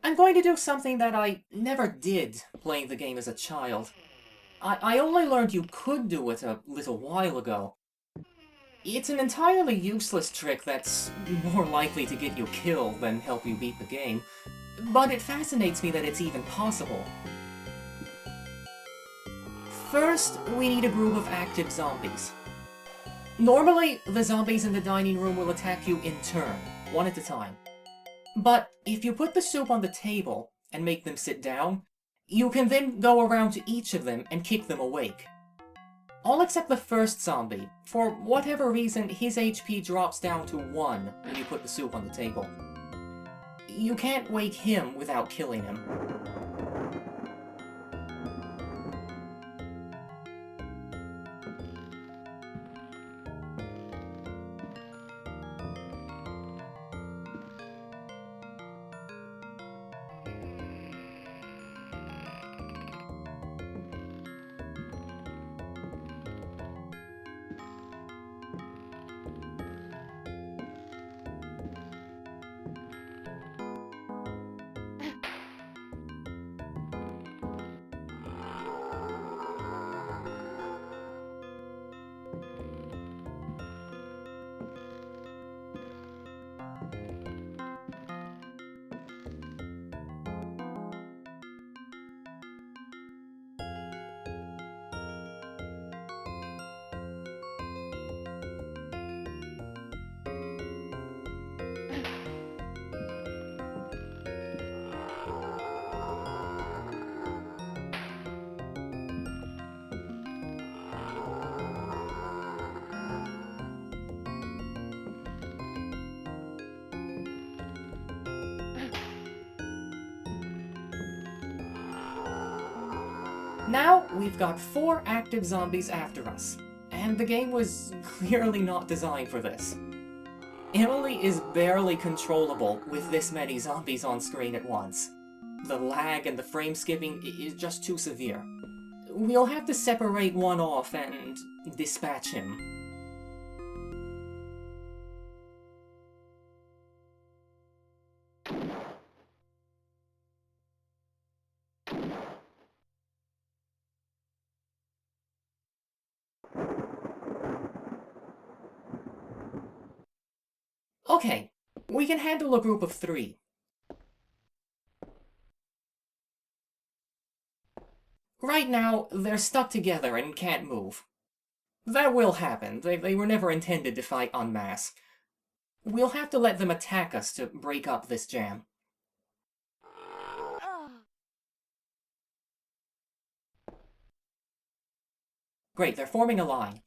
I'm going to do something that I never did playing the game as a child. I only learned you could do it a little while ago. It's an entirely useless trick that's more likely to get you killed than help you beat the game, but it fascinates me that it's even possible. First, we need a group of active zombies. Normally, the zombies in the dining room will attack you in turn, one at a time. But if you put the soup on the table and make them sit down, you can then go around to each of them and kick them awake. All except the first zombie. For whatever reason, his HP drops down to 1 when you put the soup on the table. You can't wake him without killing him. Now, we've got 4 active zombies after us, and the game was clearly not designed for this. Emily is barely controllable with this many zombies on screen at once. The lag and the frame skipping is just too severe. We'll have to separate one off and dispatch him. Okay, we can handle a group of 3. Right now, they're stuck together and can't move. That will happen. They were never intended to fight en masse. We'll have to let them attack us to break up this jam. Great, they're forming a line.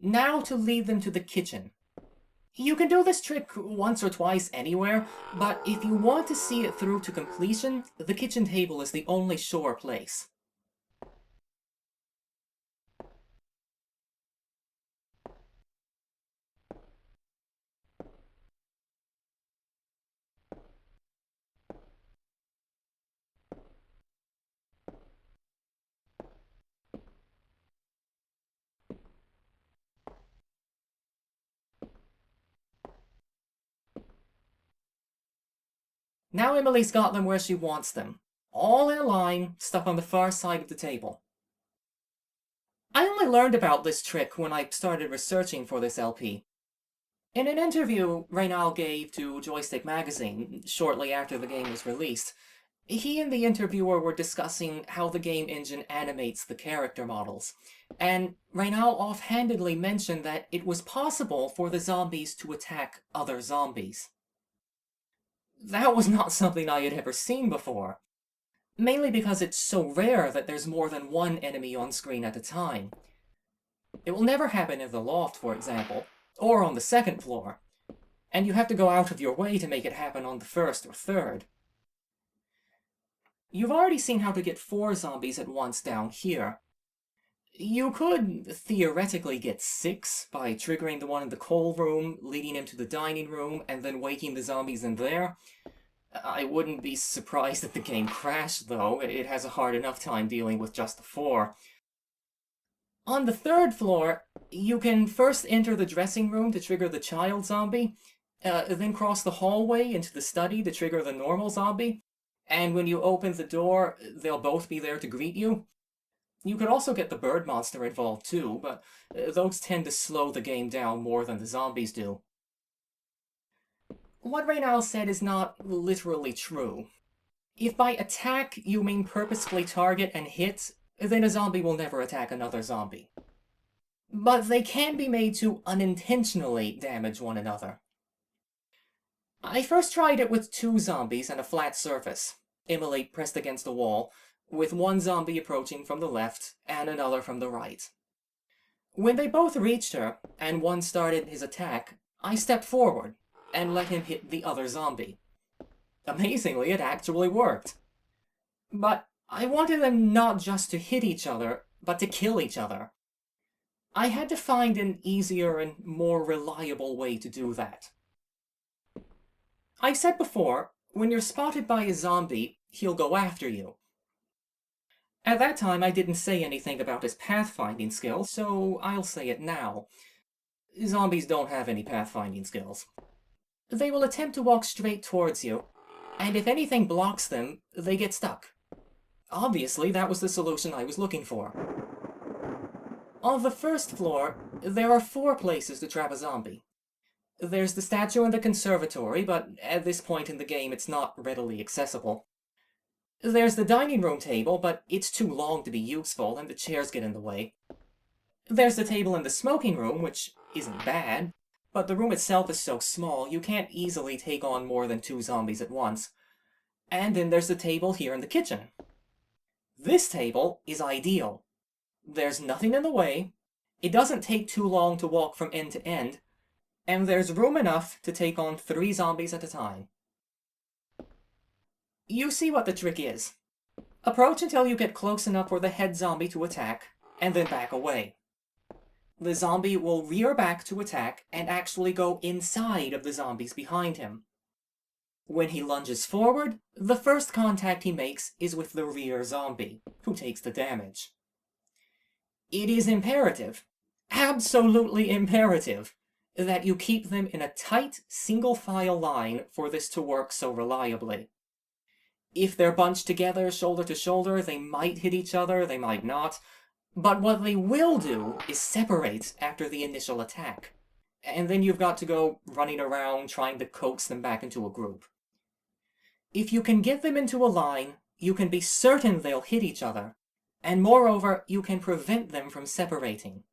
Now to lead them to the kitchen. You can do this trick once or twice anywhere, but if you want to see it through to completion, the kitchen table is the only sure place. Now Emily's got them where she wants them. All in a line, stuck on the far side of the table. I only learned about this trick when I started researching for this LP. In an interview Reynal gave to Joystick Magazine shortly after the game was released, he and the interviewer were discussing how the game engine animates the character models, and Reynal offhandedly mentioned that it was possible for the zombies to attack other zombies. That was not something I had ever seen before, mainly because it's so rare that there's more than one enemy on screen at a time. It will never happen in the loft, for example, or on the second floor, and you have to go out of your way to make it happen on the first or third. You've already seen how to get 4 zombies at once down here. You could theoretically get 6 by triggering the one in the coal room, leading him to the dining room, and then waking the zombies in there. I wouldn't be surprised if the game crashed, though. It has a hard enough time dealing with just the 4. On the 3rd floor, you can first enter the dressing room to trigger the child zombie, then cross the hallway into the study to trigger the normal zombie, and when you open the door, they'll both be there to greet you. You could also get the bird monster involved too, but those tend to slow the game down more than the zombies do. What Reynal said is not literally true. If by attack you mean purposefully target and hit, then a zombie will never attack another zombie. But they can be made to unintentionally damage one another. I first tried it with 2 zombies and a flat surface, Emily pressed against the wall, with one zombie approaching from the left and another from the right. When they both reached her, and one started his attack, I stepped forward and let him hit the other zombie. Amazingly, it actually worked. But I wanted them not just to hit each other, but to kill each other. I had to find an easier and more reliable way to do that. I said before, when you're spotted by a zombie, he'll go after you. At that time, I didn't say anything about his pathfinding skills, so I'll say it now. Zombies don't have any pathfinding skills. They will attempt to walk straight towards you, and if anything blocks them, they get stuck. Obviously, that was the solution I was looking for. On the first floor, there are 4 places to trap a zombie. There's the statue in the conservatory, but at this point in the game it's not readily accessible. There's the dining room table, but it's too long to be useful and the chairs get in the way. There's the table in the smoking room, which isn't bad, but the room itself is so small you can't easily take on more than 2 zombies at once. And then there's the table here in the kitchen. This table is ideal. There's nothing in the way, it doesn't take too long to walk from end to end, and there's room enough to take on 3 zombies at a time. You see what the trick is. Approach until you get close enough for the head zombie to attack, and then back away. The zombie will rear back to attack and actually go inside of the zombies behind him. When he lunges forward, the first contact he makes is with the rear zombie, who takes the damage. It is imperative, absolutely imperative, that you keep them in a tight, single-file line for this to work so reliably. If they're bunched together, shoulder to shoulder, they might hit each other, they might not, but what they will do is separate after the initial attack, and then you've got to go running around trying to coax them back into a group. If you can get them into a line, you can be certain they'll hit each other, and moreover, you can prevent them from separating.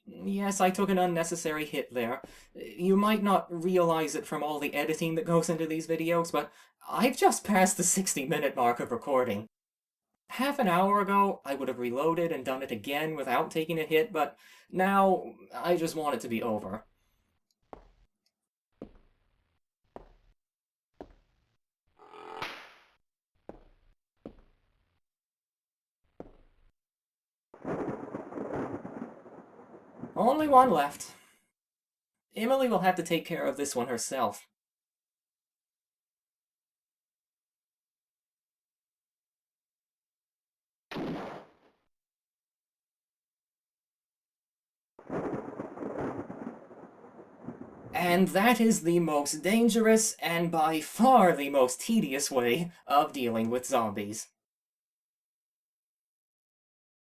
Yes, I took an unnecessary hit there. You might not realize it from all the editing that goes into these videos, but I've just passed the 60-minute mark of recording. Half an hour ago, I would have reloaded and done it again without taking a hit, but now I just want it to be over. Only one left. Emily will have to take care of this one herself. And that is the most dangerous and by far the most tedious way of dealing with zombies.